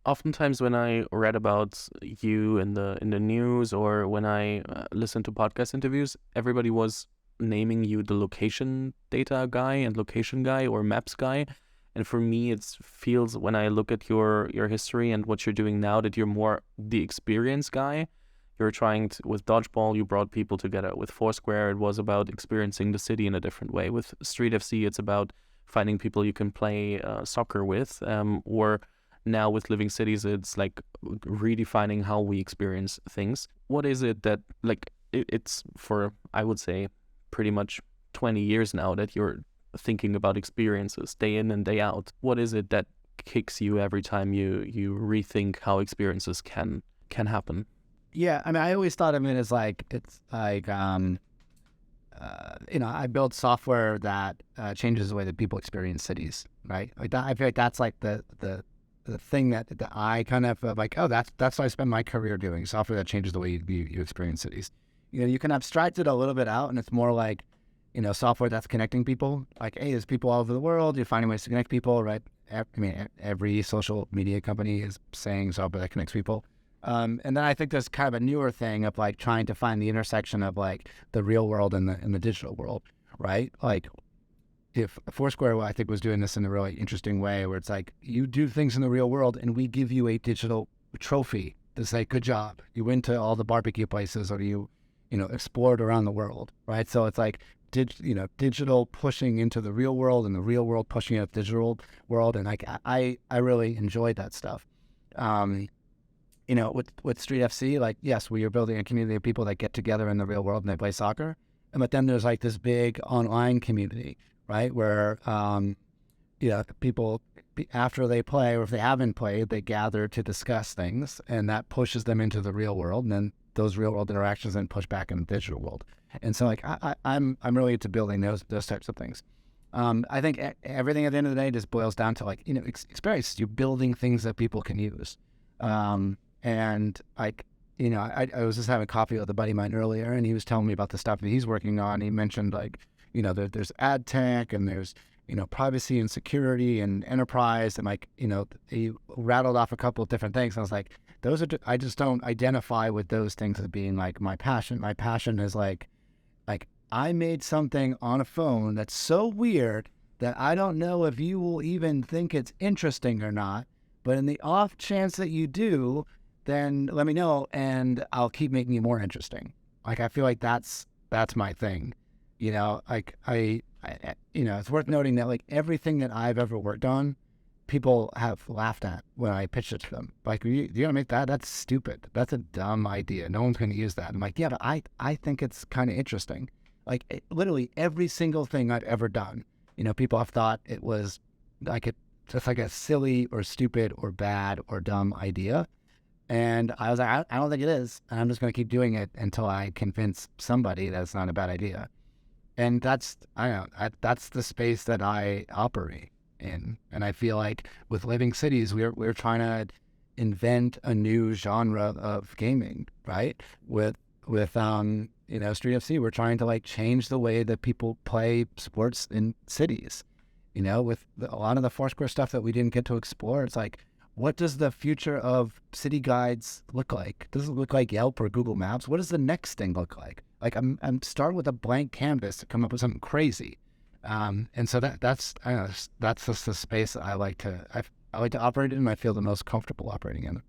Oftentimes when I read about you in the news or when I listened to podcast interviews, everybody was naming you the location data guy and location guy or maps guy. And for me, it feels when I look at your history and what you're doing now that you're more the experience guy. You're trying to, with Dodgeball, you brought people together. With Foursquare, it was about experiencing the city in a different way. With Street FC, it's about finding people you can play soccer with, or now with Living Cities, it's like redefining how we experience things. What is it that, like, it's for, I would say, pretty much 20 years now that you're thinking about experiences day in and day out. What is it that kicks you every time you rethink how experiences can happen? Yeah, I mean, I always thought of it as like, it's like, I build software that changes the way that people experience cities, right? Like that, I feel like that's like the thing that I kind of like, oh, that's what I spend my career doing, software that changes the way you experience cities. You can abstract it a little bit out, and it's more like, software that's connecting people. Like, hey, there's people all over the world. You're finding ways to connect people, right? I mean, every social media company is saying software that connects people. And then I think there's kind of a newer thing of like trying to find the intersection of like the real world and the digital world, right? Like if Foursquare, I think, was doing this in a really interesting way where it's like you do things in the real world and we give you a digital trophy to say, good job. You went to all the barbecue places or you explored around the world, right? So it's like, digital pushing into the real world and the real world pushing into the digital world. And like, I really enjoyed that stuff. With Street FC, like, yes, we are building a community of people that get together in the real world and they play soccer. But then there's like this big online community, right? Where, people, after they play or if they haven't played, they gather to discuss things and that pushes them into the real world. And then those real world interactions then push back in the digital world. And so like, I'm really into building those types of things. I think everything at the end of the day just boils down to like, experience. You're building things that people can use. And like, I was just having coffee with a buddy of mine earlier and he was telling me about the stuff that he's working on. He mentioned like, there's ad tech and there's, privacy and security and enterprise. And like, he rattled off a couple of different things. And I was like, I just don't identify with those things as being like my passion. My passion is like I made something on a phone that's so weird that I don't know if you will even think it's interesting or not. But in the off chance that you do, then let me know and I'll keep making it more interesting. Like, I feel like that's my thing. Like it's worth noting that like everything that I've ever worked on, people have laughed at when I pitched it to them. Like, you're going to make that? That's stupid. That's a dumb idea. No one's going to use that. I'm like, yeah, but I think it's kind of interesting. Like, literally every single thing I've ever done, people have thought it was like just like a silly or stupid or bad or dumb idea. And I was like, I don't think it is. And I'm just going to keep doing it until I convince somebody that it's not a bad idea. And that's the space that I operate in. And I feel like with Living Cities, we're trying to invent a new genre of gaming, right? With Street FC, we're trying to like change the way that people play sports in cities. With a lot of the Foursquare stuff that we didn't get to explore, it's like, what does the future of city guides look like? Does it look like Yelp or Google Maps? What does the next thing look like? Like, I'm starting with a blank canvas to come up with something crazy. And so that's just the space that I like to operate in. I feel the most comfortable operating in.